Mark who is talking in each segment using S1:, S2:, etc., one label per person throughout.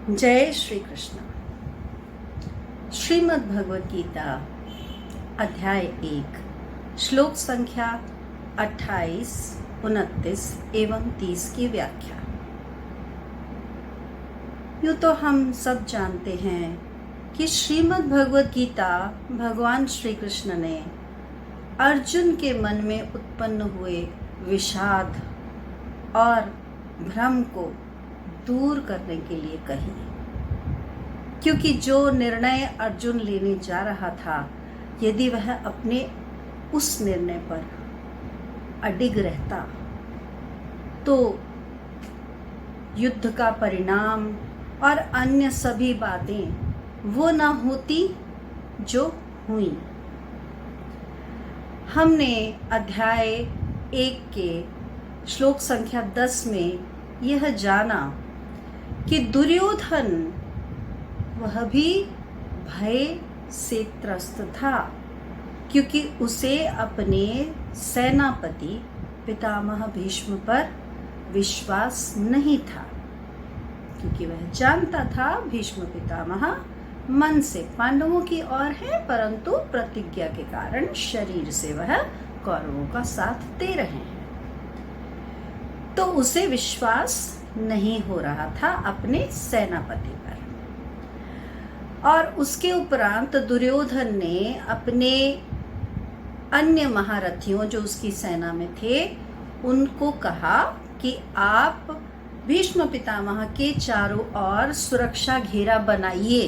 S1: जय श्री कृष्ण। श्रीमद् भगवद गीता अध्याय 1 श्लोक संख्या 28, 29 एवं 30 की व्याख्या। यूँ तो हम सब जानते हैं कि श्रीमद् भगवद गीता भगवान श्री कृष्ण ने अर्जुन के मन में उत्पन्न हुए विषाद और भ्रम को दूर करने के लिए कही, क्योंकि जो निर्णय अर्जुन लेने जा रहा था, यदि वह अपने उस निर्णय पर अडिग रहता तो युद्ध का परिणाम और अन्य सभी बातें वो न होती जो हुई। हमने अध्याय 1 के श्लोक संख्या 10 में यह जाना कि दुर्योधन वह भी भय से त्रस्त था, क्योंकि उसे अपने सेनापति पितामह भीष्म पर विश्वास नहीं था, क्योंकि वह जानता था भीष्म पितामह मन से पांडवों की ओर है, परंतु प्रतिज्ञा के कारण शरीर से वह कौरवों का साथ दे रहे हैं। तो उसे विश्वास नहीं हो रहा था अपने सेनापति पर। और उसके उपरांत दुर्योधन ने अपने अन्य महारथियों जो उसकी सेना में थे उनको कहा कि आप भीष्म पितामह के चारों ओर सुरक्षा घेरा बनाइए,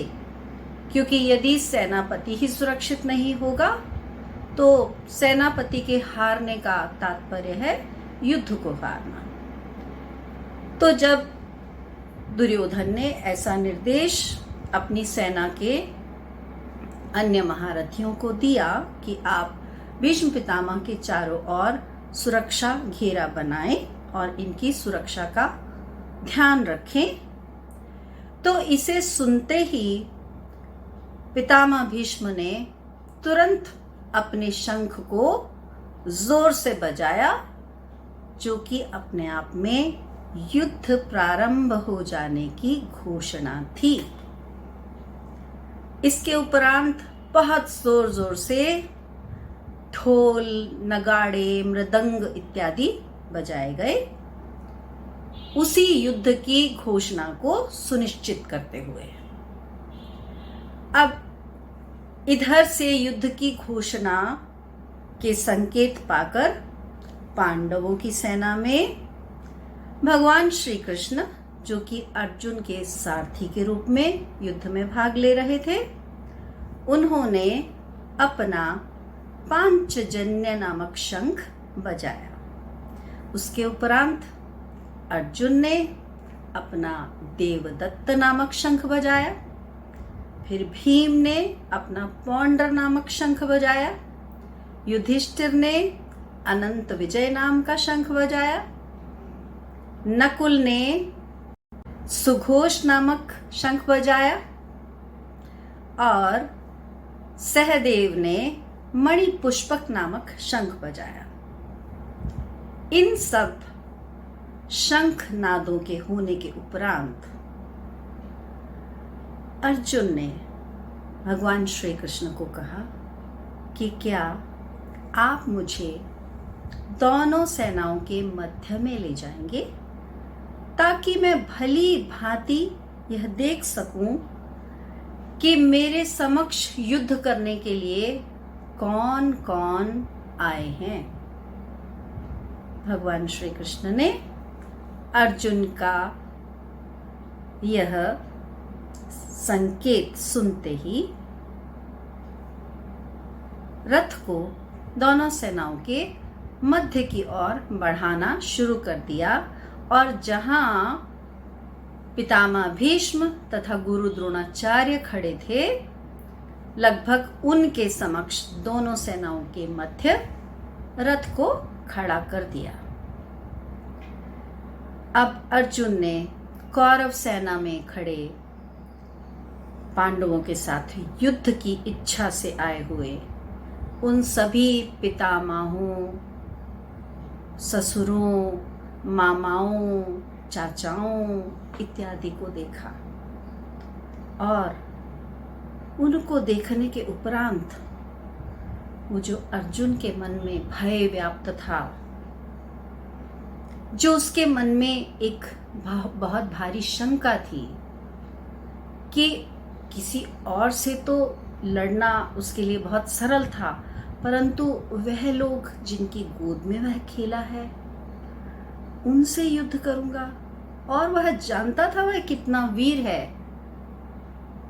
S1: क्योंकि यदि सेनापति ही सुरक्षित नहीं होगा तो सेनापति के हारने का तात्पर्य है युद्ध को हारना। तो जब दुर्योधन ने ऐसा निर्देश अपनी सेना के अन्य महारथियों को दिया कि आप भीष्म पितामह के चारों ओर सुरक्षा घेरा बनाएं और इनकी सुरक्षा का ध्यान रखें, तो इसे सुनते ही पितामह भीष्म ने तुरंत अपने शंख को जोर से बजाया, जो कि अपने आप में युद्ध प्रारंभ हो जाने की घोषणा थी। इसके उपरांत बहुत जोर जोर से ढोल, नगाड़े, मृदंग इत्यादि बजाए गए, उसी युद्ध की घोषणा को सुनिश्चित करते हुए। अब इधर से युद्ध की घोषणा के संकेत पाकर पांडवों की सेना में भगवान श्री कृष्ण, जो कि अर्जुन के सारथी के रूप में युद्ध में भाग ले रहे थे, उन्होंने अपना पांचजन्य नामक शंख बजाया। उसके उपरांत अर्जुन ने अपना देवदत्त नामक शंख बजाया, फिर भीम ने अपना पौंड्र नामक शंख बजाया, युधिष्ठिर ने अनंत विजय नाम का शंख बजाया, नकुल ने सुघोष नामक शंख बजाया और सहदेव ने मणिपुष्पक नामक शंख बजाया। इन सब शंख नादों के होने के उपरांत अर्जुन ने भगवान श्री कृष्ण को कहा कि क्या आप मुझे दोनों सेनाओं के मध्य में ले जाएंगे, ताकि मैं भली भांति यह देख सकूं कि मेरे समक्ष युद्ध करने के लिए कौन कौन आए हैं। भगवान श्री कृष्ण ने अर्जुन का यह संकेत सुनते ही रथ को दोनों सेनाओं के मध्य की ओर बढ़ाना शुरू कर दिया, और जहां पितामह भीष्म तथा गुरु द्रोणाचार्य खड़े थे, लगभग उनके समक्ष दोनों सेनाओं के मध्य रथ को खड़ा कर दिया। अब अर्जुन ने कौरव सेना में खड़े पांडवों के साथ युद्ध की इच्छा से आए हुए उन सभी पितामहों, ससुरों, मामाओं, चाचाओं इत्यादि को देखा। और उनको देखने के उपरांत वो जो अर्जुन के मन में भय व्याप्त था, जो उसके मन में एक बहुत भारी शंका थी कि किसी और से तो लड़ना उसके लिए बहुत सरल था, परंतु वह लोग जिनकी गोद में वह खेला है उनसे युद्ध करूंगा, और वह जानता था वह कितना वीर है।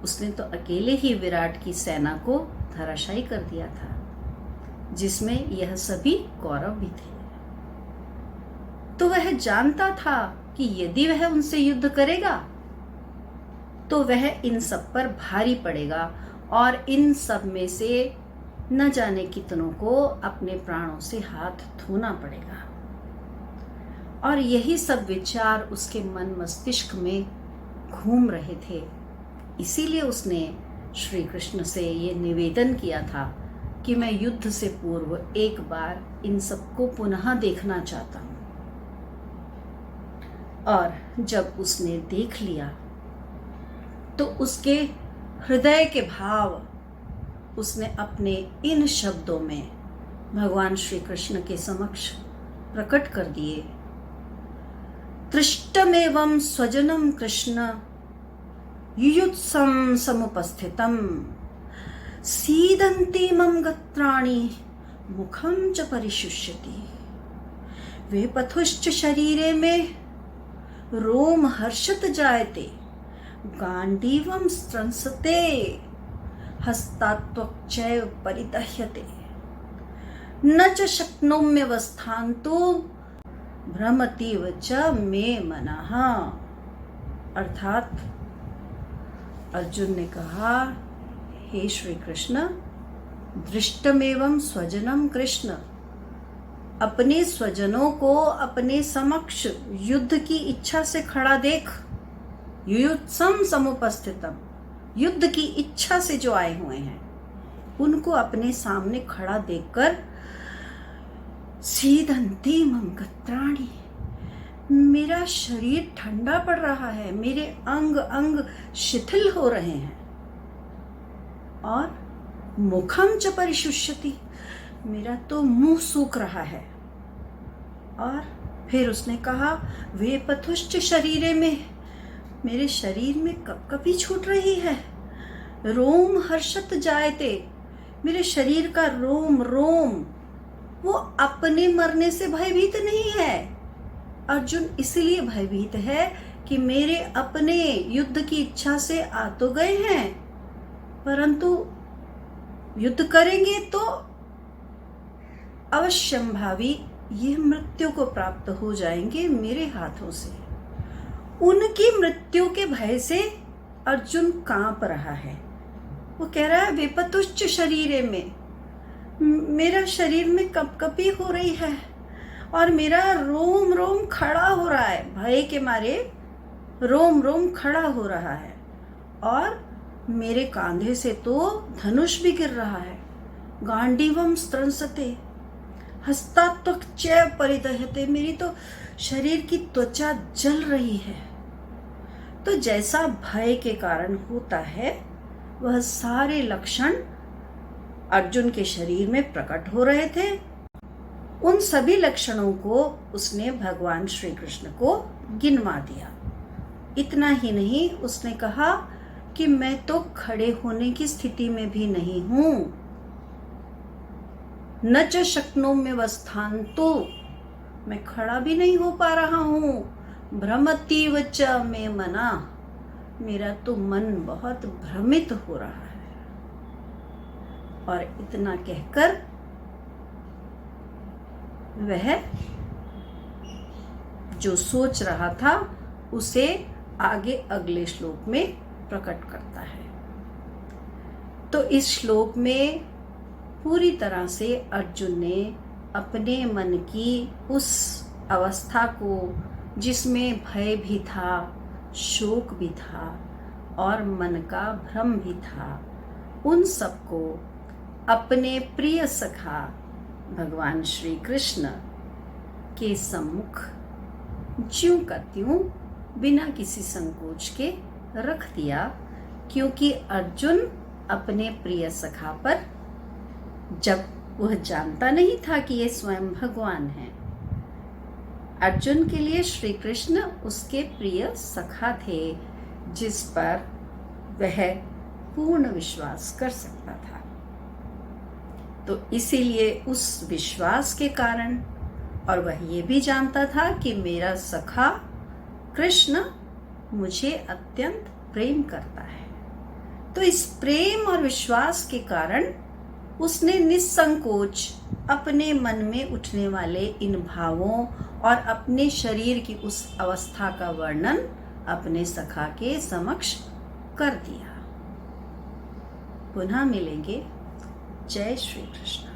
S1: उसने तो अकेले ही विराट की सेना को धराशायी कर दिया था, जिसमें यह सभी कौरव भी थे। तो वह जानता था कि यदि वह उनसे युद्ध करेगा तो वह इन सब पर भारी पड़ेगा और इन सब में से न जाने कितनों को अपने प्राणों से हाथ धोना पड़ेगा। और यही सब विचार उसके मन मस्तिष्क में घूम रहे थे। इसीलिए उसने श्री कृष्ण से ये निवेदन किया था कि मैं युद्ध से पूर्व एक बार इन सबको पुनः देखना चाहता हूं। और जब उसने देख लिया तो उसके हृदय के भाव उसने अपने इन शब्दों में भगवान श्री कृष्ण के समक्ष प्रकट कर दिए। तृष्टमेवं स्वजनम कृष्ण युयुत्सं समुपस्थितम सीदन्ति मम गत्राणि मुखं च परिशुष्यति वे पथुश्च शरीरे में रोम हर्षत जायते गांडीवं स्त्रंसते हस्तात्वक्चैव परिदह्यते न च शक्नोम्यवस्थान्तु भ्रमतीव च मे मनः। अर्थात अर्जुन ने कहा, हे श्री कृष्ण, दृष्टमेवं स्वजनम कृष्ण, अपने स्वजनों को अपने समक्ष युद्ध की इच्छा से खड़ा देख। युयुत्सम समुपस्थितम, युद्ध की इच्छा से जो आए हुए हैं उनको अपने सामने खड़ा देखकर सीदन्ति मम गत्राणि, मेरा शरीर ठंडा पड़ रहा है, मेरे अंग अंग शिथिल हो रहे हैं, और मुखम च परिशुष्यति, मेरा तो मुंह सूख रहा है। और फिर उसने कहा, वे पथुश्च शरीरे में, मेरे शरीर में कपकपी छूट रही है, रोम हर्षत जायते, मेरे शरीर का रोम रोम वो अपने मरने से भयभीत नहीं है। अर्जुन इसलिए भयभीत है कि मेरे अपने युद्ध की इच्छा से आ तो गए हैं, परंतु युद्ध करेंगे तो अवश्यंभावी ये मृत्यु को प्राप्त हो जाएंगे मेरे हाथों से। उनकी मृत्यु के भय से अर्जुन कांप रहा है। वो कह रहा है, विपतुश्च शरीरे में, मेरा शरीर में कपकपी हो रही है और मेरा रोम रोम खड़ा हो रहा है, भय के मारे रोम रोम खड़ा हो रहा है, और मेरे कांधे से तो धनुष भी गिर रहा है। गांडीवम स्त्रंसते हस्तात्वक्चैव परिदह्यते, मेरी तो शरीर की त्वचा जल रही है। तो जैसा भय के कारण होता है वह सारे लक्षण अर्जुन के शरीर में प्रकट हो रहे थे। उन सभी लक्षणों को उसने भगवान श्री कृष्ण को गिनवा दिया। इतना ही नहीं, उसने कहा कि मैं तो खड़े होने की स्थिति में भी नहीं हूं, न च शक्नोम्यवस्थान्तु, मैं खड़ा भी नहीं हो पा रहा हूं, भ्रमतीव च मे मना, मेरा तो मन बहुत भ्रमित हो रहा है। और इतना कहकर वह जो सोच रहा था उसे आगे अगले श्लोक में प्रकट करता है। तो इस श्लोक में पूरी तरह से अर्जुन ने अपने मन की उस अवस्था को, जिसमें भय भी था, शोक भी था और मन का भ्रम भी था, उन सबको अपने प्रिय सखा भगवान श्री कृष्ण के सम्मुख ज्यों का त्यों बिना किसी संकोच के रख दिया क्योंकि अर्जुन अपने प्रिय सखा पर, जब वह जानता नहीं था कि ये स्वयं भगवान है, अर्जुन के लिए श्री कृष्ण उसके प्रिय सखा थे जिस पर वह पूर्ण विश्वास कर सकता था। तो इसीलिए उस विश्वास के कारण, और वह ये भी जानता था कि मेरा सखा कृष्ण मुझे अत्यंत प्रेम करता है, तो इस प्रेम और विश्वास के कारण उसने निसंकोच अपने मन में उठने वाले इन भावों और अपने शरीर की उस अवस्था का वर्णन अपने सखा के समक्ष कर दिया। पुनः मिलेंगे। जय श्री कृष्ण।